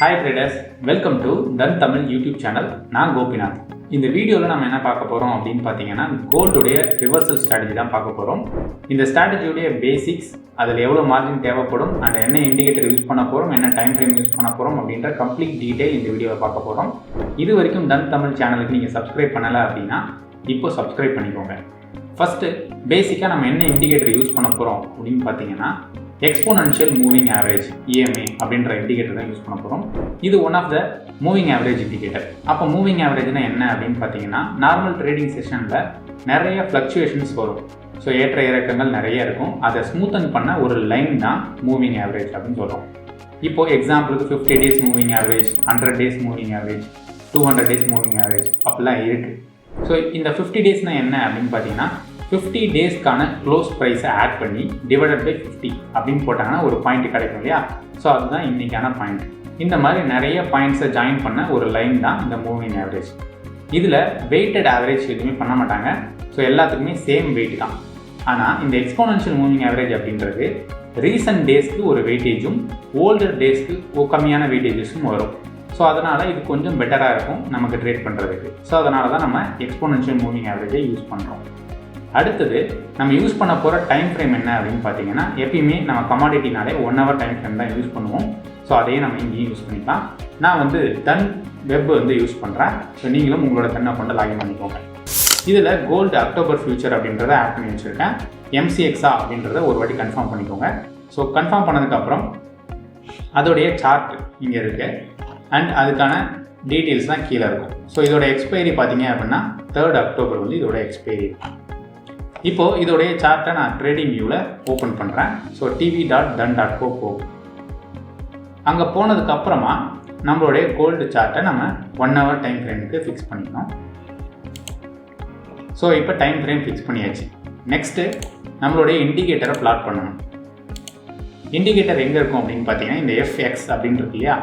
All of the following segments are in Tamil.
Hi traders, welcome to Dun Tamil YouTube channel. நான் கோபிநாத். இந்த வீடியோவில் நம்ம என்ன பார்க்க போகிறோம் அப்படின்னு பார்த்தீங்கன்னா கோல்டுடைய ரிவர்சல் ஸ்ட்ராட்டஜி தான் பார்க்க போகிறோம். இந்த ஸ்ட்ராட்டஜியுடைய பேசிக்ஸ், அதில் எவ்வளோ மார்ஜின் தேவைப்படும், அண்ட் என்ன இண்டிகேட்டர் யூஸ் பண்ண போகிறோம், என்ன டைம் ஃப்ரேம் யூஸ் பண்ண போகிறோம் அப்படின்ற கம்ப்ளீட் டீட்டெயில் இந்த வீடியோவில் பார்க்க போகிறோம். இது வரைக்கும் Dun Tamil சேனலுக்கு நீங்கள் சப்ஸ்கிரைப் பண்ணலை அப்படின்னா இப்போ சப்ஸ்கிரைப் பண்ணிக்கோங்க. ஃபஸ்ட்டு பேசிக்காக நம்ம என்ன இண்டிகேட்டர் யூஸ் பண்ண போகிறோம் அப்படின்னு பார்த்தீங்கன்னா எக்ஸ்போனன்ஷியல் மூவிங் ஆவரேஜ் EMA அப்படின்ற இண்டிகேட்டர் தான் யூஸ் பண்ண போகிறோம். இது one of the moving average indicator. அப்போ மூவிங் ஆவரேஜ்னா என்ன அப்படின்னு பார்த்தீங்கன்னா நார்மல் ட்ரேடிங் செஷனில் நிறைய ஃப்ளக்சுவேஷன்ஸ் வரும். ஸோ ஏற்ற இறக்கங்கள் நிறைய இருக்கும். அதை ஸ்மூத்தன் பண்ண ஒரு லைன் தான் மூவிங் ஆவரேஜ் அப்படின்னு சொல்கிறோம். இப்போது எக்ஸாம்பிளுக்கு 50 days moving average, 100 days moving average, 200 days moving average அப்படிலாம் இருக்குது. ஸோ இந்த 50 டேஸ்னால் என்ன அப்படின்னு பார்த்தீங்கன்னா 50 டேஸ்க்கான க்ளோஸ் ப்ரைஸை ஆட் பண்ணி டிவைடட் பை 50 அப்படின்னு போட்டாங்கன்னா ஒரு பாயிண்ட் கிடைக்கும் இல்லையா? ஸோ அதுதான் இன்றைக்கான பாயிண்ட். இந்த மாதிரி நிறைய பாயிண்ட்ஸை ஜாயின் பண்ண ஒரு லைன் தான் இந்த மூவிங் ஆவரேஜ். இதில் வெயிட்டட் ஆவரேஜ் எதுவுமே பண்ண மாட்டாங்க. ஸோ எல்லாத்துக்குமே சேம் வெயிட் தான். ஆனால் இந்த எக்ஸ்போனன்ஷியல் மூவிங் ஆவரேஜ் அப்படின்றது ரீசன்ட் டேஸ்க்கு ஒரு வெயிட்டேஜும் ஓல்டர் டேஸ்க்கு கம்மியான வெயிட்டேஜஸும் வரும். ஸோ அதனால் இது கொஞ்சம் பெட்டராக இருக்கும் நமக்கு ட்ரேட் பண்ணுறதுக்கு. ஸோ அதனால தான் நம்ம எக்ஸ்போனன்ஷியல் மூவிங் ஆவரேஜை யூஸ் பண்ணுறோம். அடுத்தது நம்ம யூஸ் பண்ண போகிற டைம் ஃப்ரேம் என்ன அப்படின்னு பார்த்தீங்கன்னா எப்பயுமே நம்ம கமாடிட்டினாலே 1 hour டைம் ஃப்ரேம் தான் யூஸ் பண்ணுவோம். ஸோ அதையே நம்ம இங்கேயும் யூஸ் பண்ணிக்கலாம். நான் டன் வெப் யூஸ் பண்ணுறேன். ஸோ நீங்களும் உங்களோட தன்னை கொண்டு லாகின் பண்ணிக்கோங்க. இதில் கோல்டு அக்டோபர் ஃபியூச்சர் அப்படின்றத ஆட் பண்ணி வச்சுருக்கேன். MCXA அப்படின்றத ஒரு வாட்டி கன்ஃபார்ம் பண்ணிக்கோங்க. ஸோ கன்ஃபார்ம் பண்ணதுக்கப்புறம் அதோடைய சார்ட் இங்கே இருக்குது அண்ட் அதுக்கான டீட்டெயில்ஸ் தான் கீழே இருக்கும். ஸோ இதோட எக்ஸ்பைரி பார்த்தீங்க அப்படின்னா 3rd October இதோட எக்ஸ்பைரி. இப்போது இதோடைய சார்ட்டை நான் ட்ரேடிங் வியூவில் ஓப்பன் பண்ணுறேன். ஸோ tv.dun.co போகும். அங்கே போனதுக்கப்புறமா நம்மளுடைய கோல்டு சார்ட்டை நம்ம 1 hour டைம் ஃப்ரேமுக்கு ஃபிக்ஸ் பண்ணிக்கணும். ஸோ இப்போ டைம் ஃப்ரேம் ஃபிக்ஸ் பண்ணியாச்சு. நெக்ஸ்ட்டு நம்மளுடைய இண்டிகேட்டரை பிளாட் பண்ணணும். இண்டிகேட்டர் எங்கே இருக்கும் அப்படின்னு பார்த்தீங்கன்னா இந்த FX அப்படின்னு இருக்கு இல்லையா?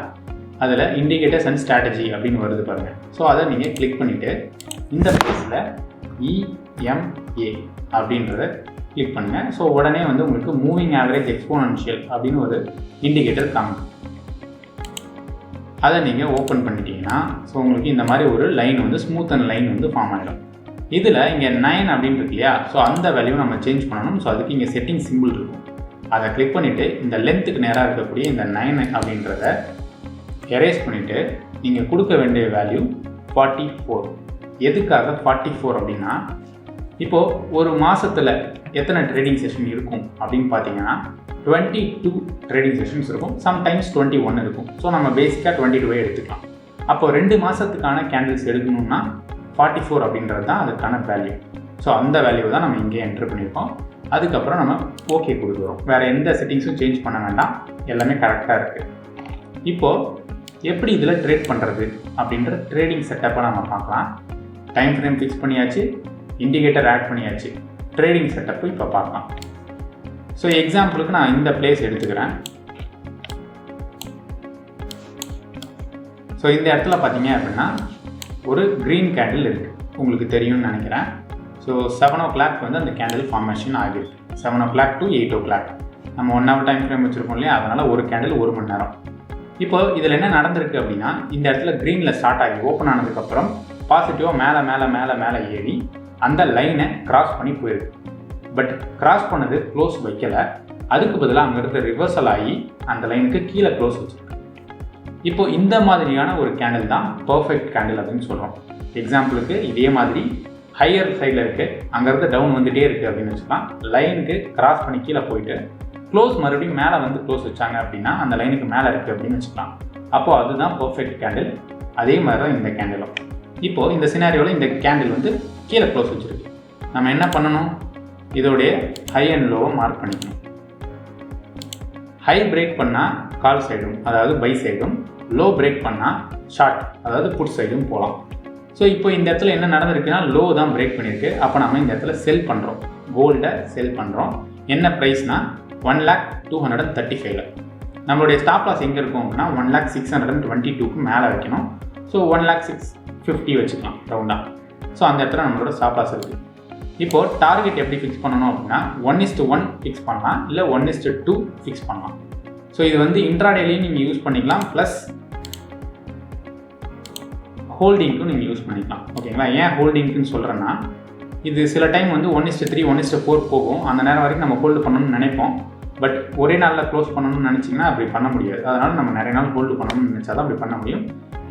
அதில் இண்டிகேட்டர்ஸ் அண்ட் ஸ்ட்ராட்டஜி அப்படின்னு வருது பாருங்கள். ஸோ அதை நீங்கள் கிளிக் பண்ணிவிட்டு இந்த பிளேஸில் EMA அப்படின்றத கிளிக் பண்ணுங்கள். ஸோ உடனே உங்களுக்கு மூவிங் ஆவரேஜ் எக்ஸ்போனன்ஷியல் அப்படின்னு ஒரு இண்டிகேட்டர் காமிக்கும். அதை நீங்கள் ஓப்பன் பண்ணிட்டீங்கன்னா ஸோ உங்களுக்கு இந்த மாதிரி ஒரு line smooth and line form ஆகிடும். இதில் இங்கே 9 அப்படின்னு இருக்கு இல்லையா? ஸோ அந்த வேல்யூ நம்ம சேஞ்ச் பண்ணணும். ஸோ அதுக்கு இங்கே செட்டிங் சிம்பிள் இருக்கும். அதை கிளிக் பண்ணிவிட்டு இந்த லென்த்துக்கு நேராக இருக்கக்கூடிய இந்த 9 அப்படின்றத எரேஸ் பண்ணிவிட்டு நீங்கள் கொடுக்க வேண்டிய வேல்யூ 44. எதுக்காக 44 அப்படின்னா இப்போது ஒரு மாதத்தில் எத்தனை ட்ரேடிங் செஷன் இருக்கும் அப்படின்னு பார்த்தீங்கன்னா 22 ட்ரேடிங் செஷன்ஸ் இருக்கும். சம்டைம்ஸ் 21 இருக்கும். ஸோ நம்ம பேசிக்காக 22 எடுத்துக்கலாம். அப்போது 2 மாதத்துக்கான கேண்டில்ஸ் எடுக்கணும்னா 44 அப்படின்றது தான் அதுக்கான வேல்யூ. ஸோ அந்த வேல்யூ தான் நம்ம இங்கே என்ட்ரு பண்ணியிருக்கோம். அதுக்கப்புறம் நம்ம ஓகே கொடுக்குறோம். வேறு எந்த செட்டிங்ஸும் சேஞ்ச் பண்ண வேண்டாம். எல்லாமே கரெக்டாக இருக்குது. இப்போது எப்படி இதில் ட்ரேட் பண்ணுறது அப்படின்ற ட்ரேடிங் செட்டப்பை நம்ம பார்க்கலாம். டைம் ஃப்ரேம் ஃபிக்ஸ் பண்ணியாச்சு, இண்டிகேட்டர் ஆட் பண்ணியாச்சு, ட்ரேடிங் செட்டப்பு இப்போ பார்க்கலாம். ஸோ எக்ஸாம்பிளுக்கு நான் இந்த பிளேஸ் எடுத்துக்கிறேன். ஸோ இந்த இடத்துல பார்த்தீங்க அப்படின்னா ஒரு க்ரீன் கேண்டில் இருக்குது. உங்களுக்கு தெரியும்னு நினைக்கிறேன். ஸோ 7 o'clock அந்த கேண்டில் ஃபார்மேஷன் ஆகிருக்கு. 7 o'clock to 8 o'clock நம்ம 1 hour டைம் ஃப்ரேம் வச்சுருக்கோம் இல்லையா? அதனால் ஒரு கேண்டில் 1 மணி நேரம். இப்போ இதில் என்ன நடந்திருக்கு அப்படின்னா இந்த இடத்துல க்ரீனில் ஸ்டார்ட் ஆகி ஓப்பன் ஆனதுக்கப்புறம் பாசிட்டிவாக மேலே மேலே மேலே மேலே ஏறி அந்த லைனை கிராஸ் பண்ணி போயிருக்கு. பட் கிராஸ் பண்ணது க்ளோஸ் வைக்கலை. அதுக்கு பதிலாக அங்கேருந்து ரிவர்சல் ஆகி அந்த லைனுக்கு கீழே க்ளோஸ் வச்சுருக்கு. இப்போது இந்த மாதிரியான ஒரு கேண்டில் தான் பர்ஃபெக்ட் கேண்டில் அப்படின்னு சொல்கிறோம். எக்ஸாம்பிளுக்கு இதே மாதிரி ஹையர் சைடில் இருக்குது, அங்கேருந்து டவுன் வந்துகிட்டே இருக்குது அப்படின்னு வச்சுக்கலாம். லைனுக்கு கிராஸ் பண்ணி கீழே போயிட்டு க்ளோஸ் மறுபடியும் மேலே க்ளோஸ் வச்சாங்க அப்படின்னா அந்த லைனுக்கு மேலே இருக்குது அப்படின்னு வச்சுக்கலாம். அப்போது அதுதான் பர்ஃபெக்ட் கேண்டில். அதே மாதிரி தான் இந்த கேண்டிலும். இப்போது இந்த சினாரியோவில் இந்த கேண்டில் கீழே க்ளோஸ் வச்சுருக்கு. நம்ம என்ன பண்ணணும்? இதோடைய ஹை அண்ட் லோவை மார்க் பண்ணிக்கணும். ஹை பிரேக் பண்ணால் கால் சைடும் அதாவது பை சைடும், லோ பிரேக் பண்ணால் ஷார்ட் அதாவது புட் சைடும் போகலாம். ஸோ இப்போ இந்த இடத்துல என்ன நடந்திருக்குன்னா லோ தான் பிரேக் பண்ணியிருக்கு. அப்போ நம்ம இந்த இடத்துல செல் பண்ணுறோம், கோல்டை செல் பண்ணுறோம். என்ன ப்ரைஸ்னால் 1,235,000. நம்மளுடைய ஸ்டாப் லாஸ் எங்கே இருக்கும் அப்படின்னா 1,622க்கு மேலே வைக்கணும். ஸோ 1,650 வச்சுக்கலாம் ரவுண்டாக. ஸோ அந்த இடத்துல நம்மளோட ஸ்டாப் லாஸ் இருக்குது. இப்போது டார்கெட் எப்படி ஃபிக்ஸ் பண்ணணும் அப்படின்னா 1:1 ஃபிக்ஸ் பண்ணலாம், இல்லை 1:2 ஃபிக்ஸ் பண்ணலாம். ஸோ இது இன்ட்ராடேலையும் நீங்கள் யூஸ் பண்ணிக்கலாம். ப்ளஸ் ஹோல்டிங்க்கும் நீங்கள் யூஸ் பண்ணிக்கலாம். ஓகேங்களா? ஏன் ஹோல்டிங்க்குன்னு சொல்கிறேன்னா, இது சில டைம் வந்து 1:3 1:4 போகும். அந்த நேரம் வரைக்கும் நம்ம ஹோல்டு பண்ணணும்னு நினைப்போம். பட் ஒரே நாளில் க்ளோஸ் பண்ணணும்னு நினச்சிங்கன்னா அப்படி பண்ண முடியாது. அதனால் நம்ம நிறைய நாள் ஹோல்டு பண்ணணும்னு நினச்சா தான் அப்படி பண்ண முடியும்.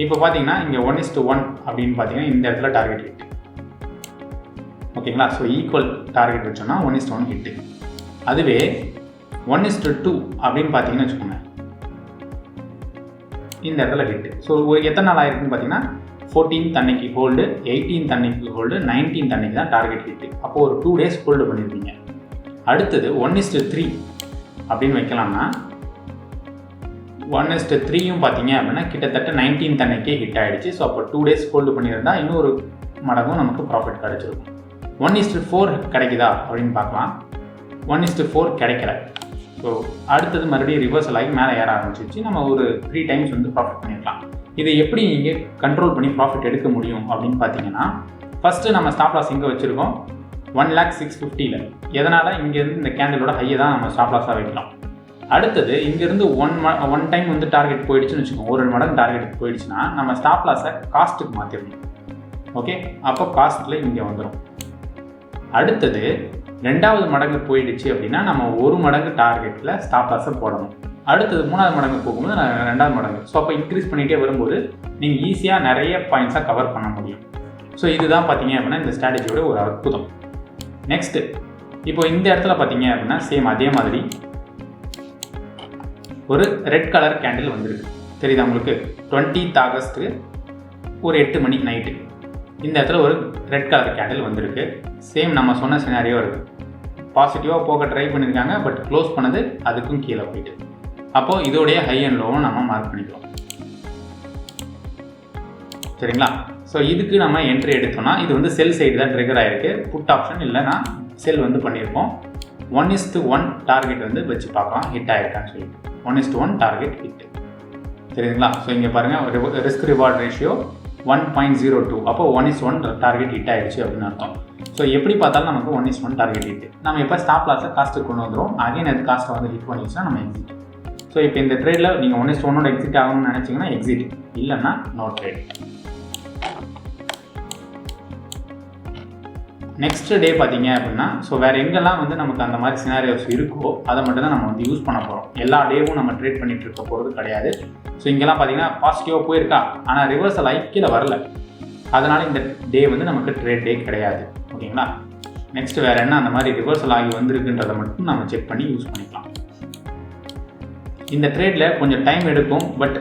இப்போ பார்த்தீங்கன்னா இங்கே 1:1 அப்படின்னு பார்த்தீங்கன்னா இந்த இடத்துல டார்கெட் ஹிட். ஓகேங்களா? ஸோ ஈக்குவல் டார்கெட் வச்சோன்னா 1:1 ஹிட்டு. அதுவே 1:2 அப்படின்னு பார்த்தீங்கன்னு வச்சுக்கோங்க, இந்த இடத்துல ஹிட்டு. ஸோ எத்தனை நாள் ஆயிருக்குன்னு பார்த்தீங்கன்னா 14th அன்னைக்கு ஹோல்டு, 18th அன்னைக்கு ஹோல்டு, 19th அன்னைக்கு தான் டார்கெட் ஹிட்டு. அப்போது ஒரு 2 days ஹோல்டு பண்ணியிருப்பீங்க. அடுத்தது 1:3 அப்படின்னு வைக்கலாம்னா 1:3யும் பார்த்தீங்க அப்படின்னா கிட்டத்தட்ட 19th அன்னைக்கே ஹிட் ஆகிடுச்சு. ஸோ அப்போ 2 days ஹோல்டு பண்ணியிருந்தால் இன்னொரு மடங்கும் நமக்கு ப்ராஃபிட் கிடைச்சிருக்கும். 1:4 கிடைக்குதா அப்படின்னு பார்க்கலாம். 1:4 கிடைக்கல. ஸோ அடுத்தது மறுபடியும் ரிவர்சல் ஆகி மேலே ஏற ஆரம்பிச்சிச்சு. நம்ம ஒரு 3 times வந்து ப்ராஃபிட் பண்ணிடலாம். இதை எப்படி நீங்கள் கண்ட்ரோல் பண்ணி ப்ராஃபிட் எடுக்க முடியும் அப்படின்னு பார்த்தீங்கன்னா, ஃபஸ்ட்டு நம்ம ஸ்டாப் லாஸ் இங்கே வச்சுருக்கோம் 1,06,50. எதனால்? இங்கேருந்து இந்த கேண்டிலோட ஹையை தான் நம்ம ஸ்டாப் லாஸாக வைக்கலாம். அடுத்தது இங்கேருந்து ஒன் டைம் வந்து டார்கெட் போயிடுச்சுன்னு வச்சுக்கோங்க, ஒரு மடங்கு டார்கெட் போயிடுச்சுன்னா நம்ம ஸ்டாப் லாஸை காஸ்ட்டுக்கு மாற்றிடணும். ஓகே, அப்போ காஸ்ட்டில் இங்கே வந்துடும். அடுத்தது 2வது மடங்கு போயிடுச்சு அப்படின்னா நம்ம 1 மடங்கு டார்கெட்டில் ஸ்டாப் லாஸை போடணும். அடுத்தது 3வது மடங்கு போகும்போது 2வது மடங்கு. ஸோ அப்போ இன்க்ரீஸ் பண்ணிகிட்டே வரும்போது நீங்கள் ஈஸியாக நிறைய பாயிண்ட்ஸாக கவர் பண்ண முடியும். ஸோ இதுதான் பார்த்தீங்க அப்படின்னா இந்த ஸ்ட்ராட்டஜியோட ஒரு அற்புதம். நெக்ஸ்ட்டு இப்போ இந்த இடத்துல பார்த்தீங்க அப்படின்னா சேம் அதே மாதிரி ஒரு ரெட் கலர் கேண்டில் வந்திருக்கு. தெரியுதா உங்களுக்கு? 20th August ஒரு 8 மணி நைட்டு இந்த இடத்துல ஒரு ரெட் கலர் கேண்டில் வந்திருக்கு. சேம் நம்ம சொன்ன சினாரியோ இருக்குது. பாசிட்டிவாக போக ட்ரை பண்ணியிருக்காங்க, பட் க்ளோஸ் பண்ணது அதுக்கும் கீழே போயிட்டு. அப்போது இதோடைய ஹை அண்ட் லோவும் நம்ம மார்க் பண்ணிக்கிறோம். சரிங்களா? ஸோ இதுக்கு நம்ம என்ட்ரி எடுத்தோம்னா இது வந்து செல் சைடு தான் ட்ரிகர் ஆகிருக்கு. புட் ஆப்ஷன் இல்லைனா செல் வந்து பண்ணியிருக்கோம். 1:1 டார்கெட் வந்து வச்சு பார்க்கலாம் ஹிட் ஆகிருக்கான்னு சொல்லிட்டு. 1:1 டார்கெட் ஹிட். சரிங்களா? ஸோ இங்கே பாருங்கள், ரிஸ்க் ரிவார்ட் ரேஷியோ 1.02. அப்போ 1:1 டார்கெட் ஹிட் ஆகிடுச்சு அப்படின்னு அர்த்தம். ஸோ எப்படி பார்த்தாலும் நமக்கு 1:1 டார்கெட் ஹிட். நம்ம எப்போ ஸ்டாப் லாஸை காஸ்ட்டுக்கு கொண்டு வந்துடும், அகைன் அது காஸ்ட்டை வந்து ஹிட் பண்ணிடுச்சுன்னா நம்ம எக்ஸிட். ஸோ இப்போ இந்த ட்ரேடில் நீங்கள் 1:1 எக்ஸிட் ஆகணும்னு நினச்சிங்கன்னா எக்ஸிட், இல்லைன்னா நோ ட்ரேட். நெக்ஸ்ட் டே பார்த்தீங்க அப்படின்னா, ஸோ வேறு எங்கெல்லாம் வந்து நமக்கு அந்த மாதிரி சினாரியோஸ் இருக்கோ அதை மட்டும் தான் நம்ம வந்து யூஸ் பண்ண போகிறோம். எல்லா டேவும் நம்ம ட்ரேட் பண்ணிகிட்டு இருக்க போகிறது கிடையாது. ஸோ இங்கெல்லாம் பார்த்தீங்கன்னா பாசிட்டிவாக போயிருக்கா, ஆனால் ரிவர்சல் ஆகி கீழே வரல. அதனால் இந்த டே வந்து நமக்கு ட்ரேட் டே கிடையாது. ஓகேங்களா? நெக்ஸ்ட் வேறு என்ன அந்த மாதிரி ரிவர்சல் ஆகி வந்திருக்குன்றதை மட்டும் நம்ம செக் பண்ணி யூஸ் பண்ணிக்கலாம். இந்த ட்ரேடில் கொஞ்சம் டைம் எடுக்கும், பட்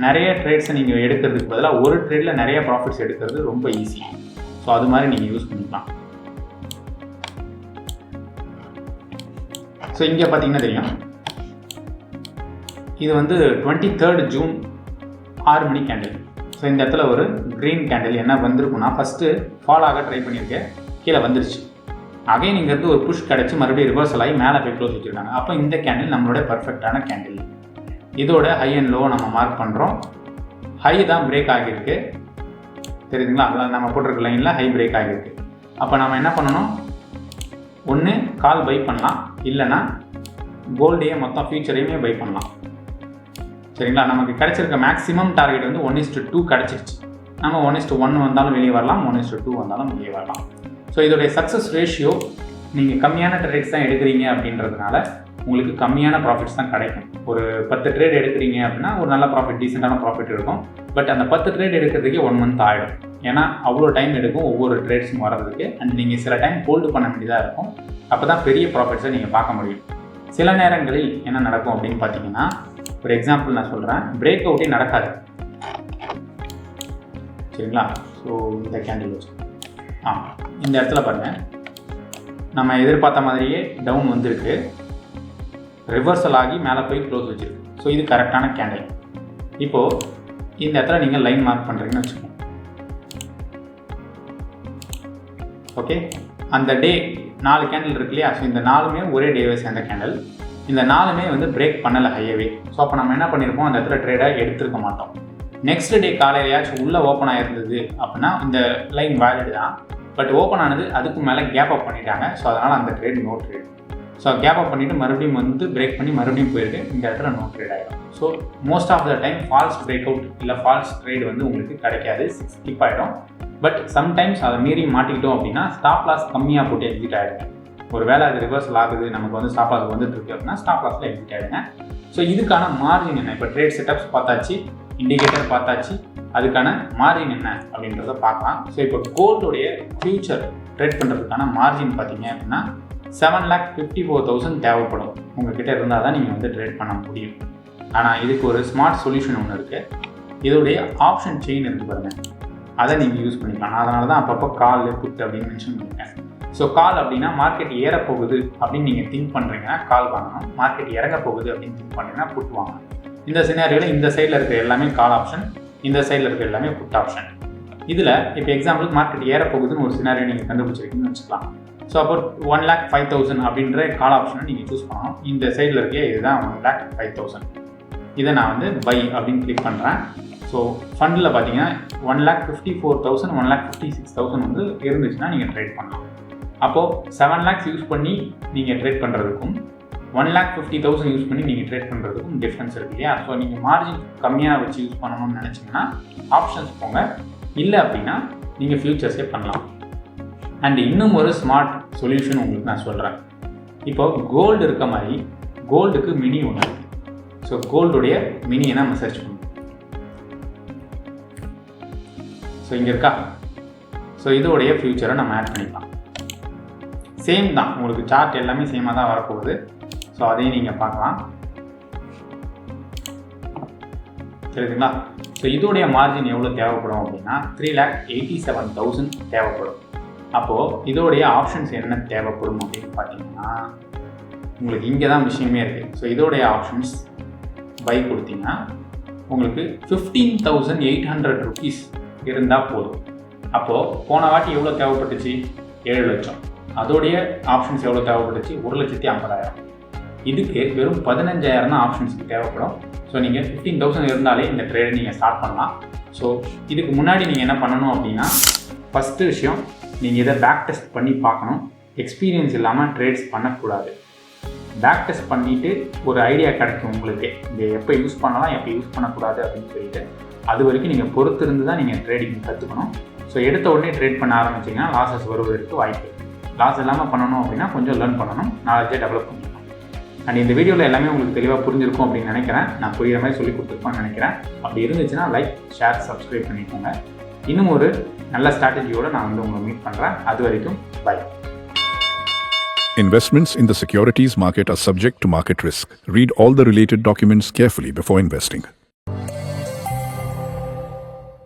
நிறைய ட்ரேட்ஸை நீங்கள் எடுக்கிறதுக்கு பதிலாக ஒரு ட்ரேடில் நிறைய ப்ராஃபிட்ஸ் எடுக்கிறது ரொம்ப ஈஸி. ஸோ அது மாதிரி நீங்கள் யூஸ் பண்ணிக்கலாம். ஸோ இங்கே பார்த்தீங்கன்னா தெரியும், இது வந்து 23rd June 6 மணி கேண்டில். ஸோ இந்த இடத்துல ஒரு க்ரீன் கேண்டில் என்ன வந்திருக்குன்னா, ஃபஸ்ட்டு ஃபால் ஆக ட்ரை பண்ணியிருக்கேன், கீழே வந்துருச்சு. அகைன் இங்கேருந்து ஒரு புஷ் கிடச்சி மறுபடியும் ரிவர்சல் ஆகி மேலே போய் க்ளோஸ் வச்சுருக்காங்க. அப்போ இந்த கேண்டில் நம்மளோட பர்ஃபெக்டான கேண்டில். இதோட ஹை அண்ட் லோ நம்ம மார்க் பண்ணுறோம். ஹை தான் பிரேக் ஆகியிருக்கு, தெரியுதுங்களா? நம்ம போட்டிருக்க லைனில் ஹை பிரேக் ஆகியிருக்கு. அப்போ நம்ம என்ன பண்ணணும், ஒன்று கால் பை பண்ணலாம், இல்லைனா கோல்டையே மொத்தம் ஃபியூச்சரையுமே பை பண்ணலாம். சரிங்களா? நமக்கு கிடைச்சிருக்க மேக்ஸிமம் டார்கெட் வந்து 1:2 கிடச்சிருச்சு. நம்ம 1:1 வந்தாலும் வெளியே வரலாம், 1:2 வந்தாலும் வெளியே வரலாம். ஸோ இதோடைய சக்ஸஸ் ரேஷியோ நீங்கள் கம்மியான ட்ரேட்ஸ் தான் எடுக்கிறீங்க அப்படின்றதுனால உங்களுக்கு கம்மியான ப்ராஃபிட்ஸ் தான் கிடைக்கும். ஒரு 10 ட்ரேட் எடுக்கிறீங்க அப்படின்னா ஒரு நல்ல ப்ராஃபிட், டீசெண்டான ப்ராஃபிட் இருக்கும். பட் அந்த 10 ட்ரேட் எடுக்கிறதுக்கே 1 month ஆகிடும். ஏன்னா அவ்வளோ டைம் எடுக்கும் ஒவ்வொரு ட்ரேட்ஸும் வர்றதுக்கு. அண்ட் நீங்கள் சில டைம் ஹோல்டு பண்ண வேண்டியதாக இருக்கும். அப்போ தான் பெரிய ப்ராஃபிட்ஸை நீங்கள் பார்க்க முடியும். சில நேரங்களில் என்ன நடக்கும் அப்படின்னு பார்த்தீங்கன்னா, ஒரு எக்ஸாம்பிள் நான் சொல்கிறேன், பிரேக் அவுட்டே நடக்காது. சரிங்களா? ஸோ இந்த கேண்டில் வச்சு இந்த இடத்துல பாருங்கள், நம்ம எதிர்பார்த்த மாதிரியே டவுன் வந்திருக்கு, ரிவர்சல் ஆகி மேலே போய் க்ளோஸ் வச்சுருக்கு. ஸோ இது கரெக்டான கேண்டில். இப்போது இந்த இடத்துல நீங்கள் லைன் மார்க் பண்ணுறீங்கன்னு வச்சுக்கோங்க. ஓகே, அந்த டே 4 கேண்டில் இருக்கு இல்லையா? ஸோ இந்த 4மே ஒரே டேவை சேர்ந்த கேண்டில். இந்த 4மே வந்து பிரேக் பண்ணலை ஹையவே. ஸோ அப்போ நம்ம என்ன பண்ணியிருப்போம், அந்த இடத்துல ட்ரேடை எடுத்துருக்க மாட்டோம். நெக்ஸ்ட் டே காலையிலையாச்சும் உள்ளே ஓப்பன் ஆகிருந்தது அப்படின்னா இந்த லைன் வேலிடு தான். பட் ஓப்பன் ஆனது அதுக்கு மேலே கேப் அப் பண்ணிட்டாங்க. ஸோ அதனால் அந்த trade no trade. So gap up பண்ணிவிட்டு மறுபடியும் வந்து பிரேக் பண்ணி மறுபடியும் போயிருக்கு, இந்த இடத்துல நோ ட்ரேட் ஆகிடும். So most of the time false break out இல்லை ஃபால்ஸ் ட்ரேட் வந்து உங்களுக்கு கிடைக்காது, ஸ்கிப் ஆகிடும். பட் சம்டைம்ஸ் அதை மீறி மாட்டிக்கிட்டோம் அப்படின்னா ஸ்டாப் லாஸ் கம்மியாக போட்டு எக்ஸிட் ஆகிடுங்க. ஒரு வேளை அது ரிவர்சல் ஆகுது, நமக்கு வந்து ஸ்டாப் லாஸ் வந்துட்டு இருக்கு அப்படின்னா ஸ்டாப் லாஸில் எக்ஸிட் ஆகிடுங்க. ஸோ இதுக்கான மார்ஜின் என்ன, இப்போ ட்ரேட் செட்டப்ஸ் பார்த்தாச்சு, இண்டிகேட்டர் பார்த்தாச்சு, அதுக்கான மார்ஜின் என்ன அப்படின்றத பார்க்கலாம். ஸோ இப்போ கோல்டுடைய ஃபியூச்சர் ட்ரேட் பண்ணுறதுக்கான மார்ஜின் பார்த்தீங்க அப்படின்னா 7,54,000 தேவைப்படும். உங்கள்கிட்ட இருந்தால் தான் நீங்கள் வந்து ட்ரேட் பண்ண முடியும். ஆனால் இதுக்கு ஒரு ஸ்மார்ட் சொல்யூஷன் ஒன்று இருக்குது. இதோடைய ஆப்ஷன் செயின் இருக்குது பாருங்கள், அதை நீங்கள் யூஸ் பண்ணிக்கலாம். அதனால தான் அப்பப்போ கால் புட் அப்படின்னு மென்ஷன் பண்ணியிருக்கேன். ஸோ கால் அப்படின்னா மார்க்கெட் ஏறப்போகுது அப்படின்னு நீங்கள் திங்க் பண்ணுறீங்கன்னா கால் வாங்கணும், மார்க்கெட் இறங்க போகுது அப்படின்னு திங்க் பண்ணுறீங்கன்னா புட் வாங்கணும். இந்த சினாரியோவில் இந்த சைடில் இருக்கிற எல்லாமே கால் ஆப்ஷன், இந்த சைடில் இருக்கிற எல்லாமே புட் ஆப்ஷன். இதில் இப்போ எக்ஸாம்பிளுக்கு மார்க்கெட் ஏறப்போகுதுன்னு ஒரு சினாரியோ நீங்கள் கண்டுபிடிச்சிருக்கீங்கன்னு வச்சுக்கலாம். ஸோ அப்போ 1,05,000 அப்படின்ற கால் ஆப்ஷனை நீங்கள் சூஸ் பண்ணணும். இந்த சைடில் இருக்க இதுதான் 1,05,000. இதை நான் வந்து பை அப்படின்னு கிளிக் பண்ணுறேன். ஸோ ஃபண்டில் பார்த்தீங்கன்னா 1,54,000 1,56,000 வந்து இருந்துச்சுன்னா நீங்கள் ட்ரேட் பண்ணலாம். அப்போது 7 lakhs யூஸ் பண்ணி நீங்கள் ட்ரேட் பண்ணுறதுக்கும் 1,50,000 யூஸ் பண்ணி நீங்கள் ட்ரேட் பண்ணுறதுக்கும் டிஃப்ரென்ஸ் இருக்கு இல்லையா? ஸோ நீங்கள் மார்ஜின் கம்மியாக வச்சு யூஸ் பண்ணணும்னு நினச்சிங்கன்னா ஆப்ஷன்ஸ் போங்க, இல்லை அப்படின்னா நீங்கள் ஃபியூச்சர்ஸே பண்ணலாம். அண்ட் இன்னும் ஒரு ஸ்மார்ட் சொல்யூஷன் உங்களுக்கு நான் சொல்கிறேன். இப்போ கோல்டு இருக்க மாதிரி கோல்டுக்கு மினி ஒன்று இருக்குது. ஸோ கோல்டுடைய மினியை நம்ம சர்ச் பண்ணுவோம். ஸோ இங்கே இருக்கா? ஸோ இதோடைய ஃபியூச்சரை நம்ம ஆட் பண்ணிக்கலாம். சேம் தான், உங்களுக்கு சார்ட் எல்லாமே சேமாக தான் வரப்போகுது. ஸோ அதையும் நீங்கள் பார்க்கலாம், தெரியுதுங்களா? ஸோ இதோடைய மார்ஜின் எவ்வளோ தேவைப்படும் அப்படின்னா 3,87,000 தேவைப்படும். அப்போது இதோடைய ஆப்ஷன்ஸ் என்ன தேவைப்படும் அப்படின்னு பார்த்தீங்கன்னா உங்களுக்கு இங்கே தான் விஷயமே இருக்குது. ஸோ இதோடைய ஆப்ஷன்ஸ் பை கொடுத்தீங்கன்னா உங்களுக்கு 15,800 rupees இருந்தால் போதும். அப்போது போன வாட்டி எவ்வளோ தேவைப்பட்டுச்சு? 7 லட்சம். அதோடைய ஆப்ஷன்ஸ் எவ்வளோ தேவைப்பட்டுச்சு? 1,50,000. இதுக்கு வெறும் 15,000 தான் ஆப்ஷன்ஸுக்கு தேவைப்படும். ஸோ நீங்கள் 15,000 இருந்தாலே இந்த ட்ரேடை நீங்கள் ஸ்டார்ட் பண்ணலாம். ஸோ இதுக்கு முன்னாடி நீங்கள் என்ன பண்ணணும் அப்படின்னா, ஃபஸ்ட்டு விஷயம் நீங்கள் இதை பேக் டெஸ்ட் பண்ணி பார்க்கணும். எக்ஸ்பீரியன்ஸ் இல்லாமல் ட்ரேட்ஸ் பண்ணக்கூடாது. பேக் டெஸ்ட் பண்ணிவிட்டு ஒரு ஐடியா கிடைக்கும் உங்களுக்கு, இதை எப்போ யூஸ் பண்ணலாம் எப்போ யூஸ் பண்ணக்கூடாது அப்படின்னு சொல்லிட்டு. அது வரைக்கும் நீங்கள் பொறுத்து இருந்து தான் நீங்கள் ட்ரேடிங் கற்றுக்கணும். ஸோ எடுத்த உடனே ட்ரேட் பண்ண ஆரம்பிச்சிங்கன்னா லாஸஸ் வருவதற்கு வாய்ப்பு. லாஸ் இல்லாமல் பண்ணணும் அப்படின்னா கொஞ்சம் லேர்ன் பண்ணணும், நாலேஜை டெவலப் பண்ணிக்கணும். அண்ட் இந்த வீடியோவில் எல்லாமே உங்களுக்கு தெளிவாக புரிஞ்சிருக்கும் அப்படின்னு நினைக்கிறேன். நான் புரியுற மாதிரி சொல்லி கொடுத்துருப்பேன்னு நினைக்கிறேன். அப்படி இருந்துச்சுன்னா லைக், ஷேர், சப்ஸ்கிரைப் பண்ணிக்கோங்க. இன்னும் ஒரு நல்ல ஸ்ட்ராட்டஜியோடு நான் வந்து உங்களை மீட் பண்ணுறேன். அது வரைக்கும் by. Investments in the securities market are subject to market risk. Read all the related documents carefully before investing.